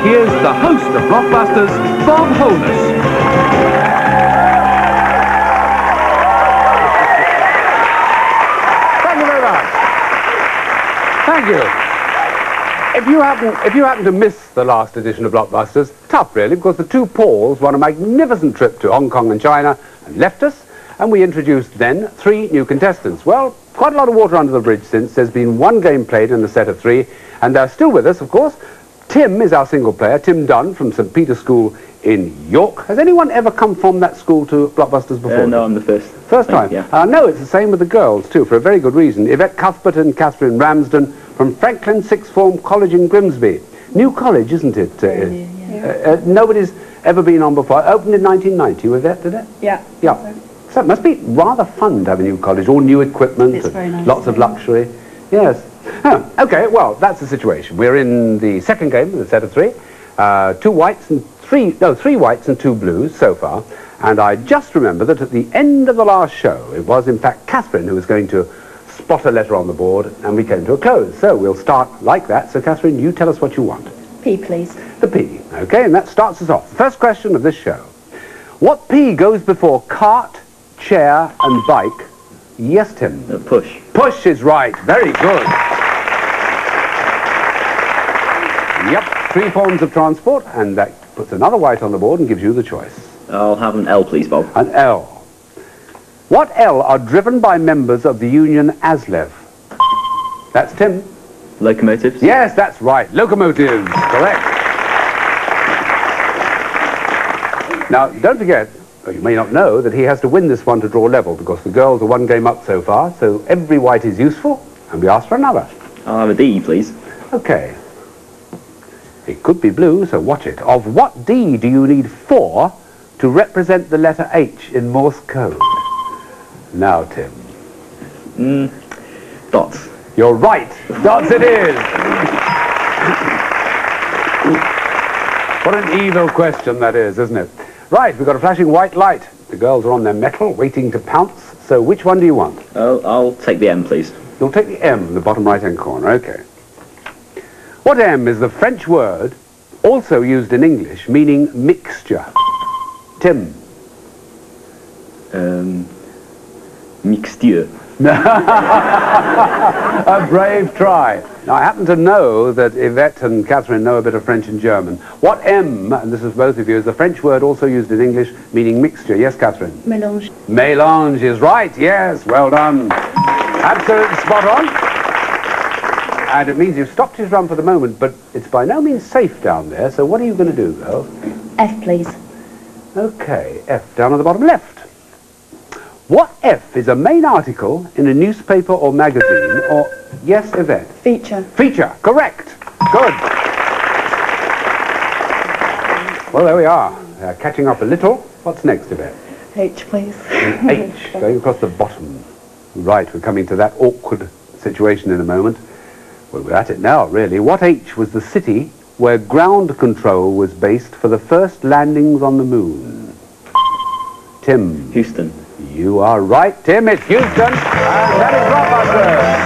here's the host of Blockbusters, Bob Holness. Thank you very much. Thank you. If you happen to miss the last edition of Blockbusters, tough really, because the two Pauls won a magnificent trip to Hong Kong and China and left us, and we introduced then 3 new contestants. Well, quite a lot of water under the bridge since. There's been 1 game played in a set of 3, and they're still with us, of course. Tim is our single player, Tim Dunn from St. Peter's School in York. Has anyone ever come from that school to Blockbusters before? No, I'm the first. First time? Yeah. No, it's the same with the girls too, for a very good reason. Yvette Cuthbert and Catherine Ramsden from Franklin Sixth Form College in Grimsby. New college, isn't it? Nobody's ever been on before. Opened in 1990, Yvette, did it? Yeah. Yeah. So it must be rather fun to have a new college, all new equipment, It's very nice, lots of luxury. Yes. Oh, okay, well, that's the situation. We're in the second game of the set of 3. 3 whites and 2 blues so far. And I just remember that at the end of the last show, it was in fact Catherine who was going to spot a letter on the board, and we came to a close. So we'll start like that. So Catherine, you tell us what you want. P, please. The P, okay, and that starts us off. First question of this show. What P goes before cart, chair and bike? Yes, Tim. Push. Push is right. Very good. Yep, 3 forms of transport, and that puts another white on the board and gives you the choice. I'll have an L, please, Bob. An L. What L are driven by members of the union ASLEV? That's Tim. Locomotives? Yes, that's right. Locomotives. Correct. Now, don't forget, or you may not know, that he has to win this one to draw level, because the girls are 1 game up so far, so every white is useful, and we ask for another. I'll have a D, please. Okay. It could be blue, so watch it. Of what D do you need 4 to represent the letter H in Morse code? Now, Tim. Dots. You're right. Dots it is. What an evil question that is, isn't it? Right, we've got a flashing white light. The girls are on their mettle, waiting to pounce. So which one do you want? Oh, I'll take the M, please. You'll take the M in the bottom right-hand corner. Okay. What M is the French word, also used in English, meaning mixture? Tim. Mixture. A brave try. Now, I happen to know that Yvette and Catherine know a bit of French and German. What M, and this is both of you, is the French word also used in English, meaning mixture? Yes, Catherine? Mélange. Mélange is right, yes, well done. Absolutely spot on. And it means you've stopped his run for the moment, but it's by no means safe down there, so what are you going to do, girls? F, please. Okay, F down at the bottom left. What F is a main article in a newspaper or magazine, or, yes, Yvette? Feature. Feature, correct. Good. Well, there we are. Catching up a little. What's next, Yvette? H, please. H, going across the bottom. Right, we're coming to that awkward situation in a moment. Well, we're at it now, really. What H was the city where ground control was based for the first landings on the moon? Tim. Houston. You are right, Tim. It's Houston. And that is Blockbusters.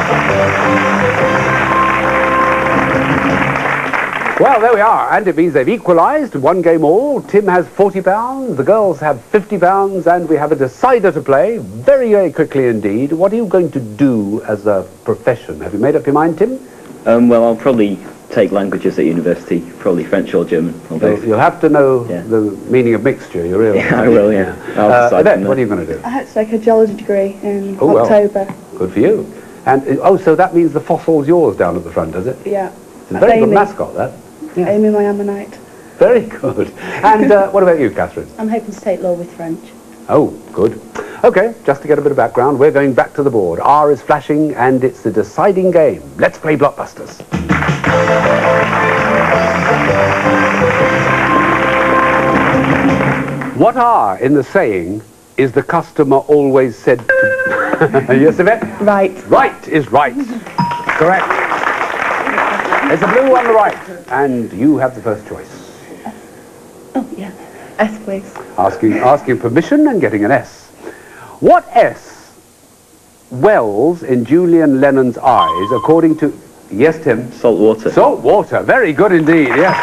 Well, there we are. And it means they've equalised 1 game all. Tim has £40, the girls have £50, and we have a decider to play very, very quickly indeed. What are you going to do as a profession? Have you made up your mind, Tim? Well, I'll probably take languages at university, probably French or German. Or both. You'll have to know the meaning of mixture, you realise. Yeah, I will, yeah. Yvette, what are you going to do? I had to take a geology degree in October. Well, good for you. And, so that means the fossil's yours down at the front, does it? Yeah. It's a very good mascot, that. Yeah. Amy, my ammonite. Very good. And what about you, Catherine? I'm hoping to take law with French. Oh, good. Okay, just to get a bit of background, we're going back to the board. R is flashing, and it's the deciding game. Let's play Blockbusters. What R in the saying is the customer always said to... Yes, Yvette? Right. Right is right. Correct. There's a blue on the right, and you have the first choice. Oh, yeah. S, please. Asking permission and getting an S. What S wells in Julian Lennon's eyes, according to... Yes, Tim? Salt water. Salt water. Very good indeed, yes.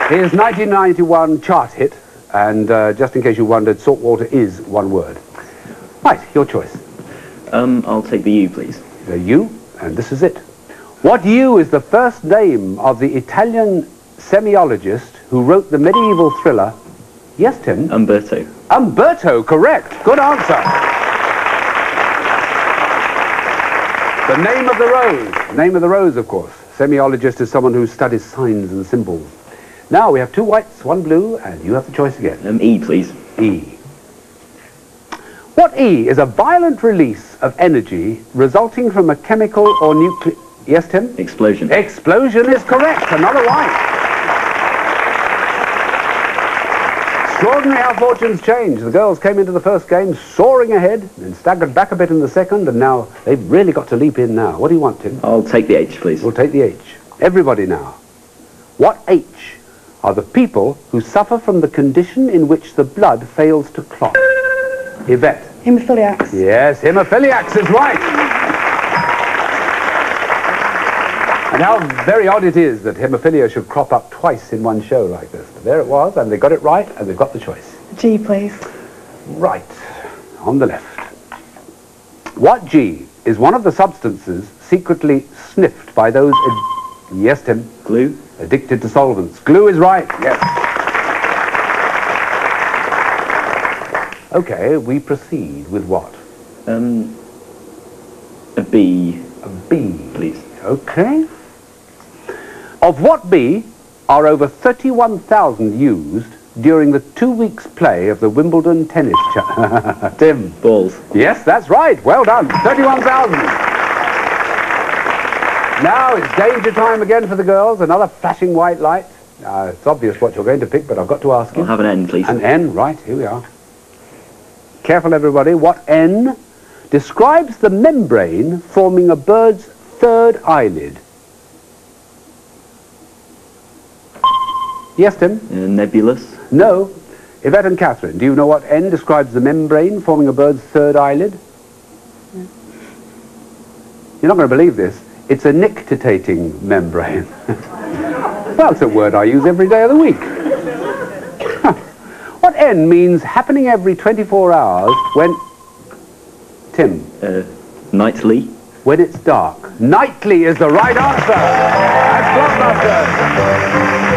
His 1991 chart hit, and just in case you wondered, saltwater is one word. Right, your choice. I'll take the U, please. The U, and this is it. What U is the first name of the Italian semiologist who wrote the medieval thriller? Yes, Tim? Umberto. Umberto, correct. Good answer. The name of the rose. Name of the rose, of course. Semiologist is someone who studies signs and symbols. Now we have two whites, one blue, and you have the choice again. E, please. E. What E is a violent release of energy resulting from a chemical or nuclear... Yes, Tim? Explosion. Explosion is correct. Another white. Extraordinary how fortunes change. The girls came into the first game soaring ahead, then staggered back a bit in the second, and now they've really got to leap in now. What do you want, Tim? I'll take the H, please. We'll take the H. Everybody now. What H are the people who suffer from the condition in which the blood fails to clot? Yvette. Haemophiliacs. Yes, haemophiliacs is right. And how very odd it is that haemophilia should crop up twice in one show like this. But there it was, and they got it right, and they've got the choice. G, please. Right, on the left. What G is one of the substances secretly sniffed by those... Yes, Tim? Glue. Addicted to solvents. Glue is right, yes. Okay, we proceed with what? A B. A B. Please. Okay. Of what B are over 31,000 used during the 2 weeks play of the Wimbledon tennis Tim? Balls. Yes, that's right. Well done. 31,000. Now it's danger time again for the girls. Another flashing white light. It's obvious what you're going to pick, but I've got to ask you. I'll have an N, please. An N, right. Here we are. Careful, everybody. What N describes the membrane forming a bird's third eyelid? Yes, Tim? Nebulous. No. Yvette and Catherine, do you know what N describes the membrane forming a bird's third eyelid? No. You're not going to believe this. It's a nictitating membrane. Well, it's a word I use every day of the week. What N means happening every 24 hours when... Tim? Nightly. When it's dark. Nightly is the right answer. That's Blockbusters.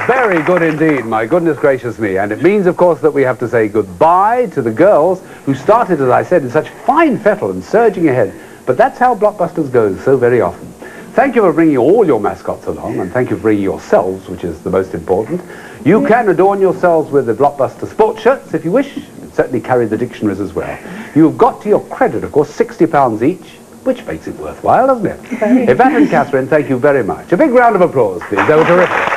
Very good indeed, my goodness gracious me. And it means, of course, that we have to say goodbye to the girls who started, as I said, in such fine fettle and surging ahead. But that's how Blockbusters goes so very often. Thank you for bringing all your mascots along, and thank you for bringing yourselves, which is the most important. You can adorn yourselves with the Blockbuster sports shirts if you wish. And certainly carry the dictionaries as well. You've got to your credit, of course, £60 each, which makes it worthwhile, doesn't it? Yvette and Catherine, thank you very much. A big round of applause, please. They were terrific.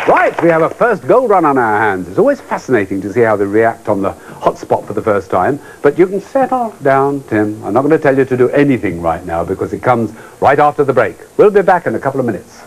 Right, we have a first gold run on our hands. It's always fascinating to see how they react on the hot spot for the first time. But you can settle down, Tim. I'm not going to tell you to do anything right now because it comes right after the break. We'll be back in a couple of minutes.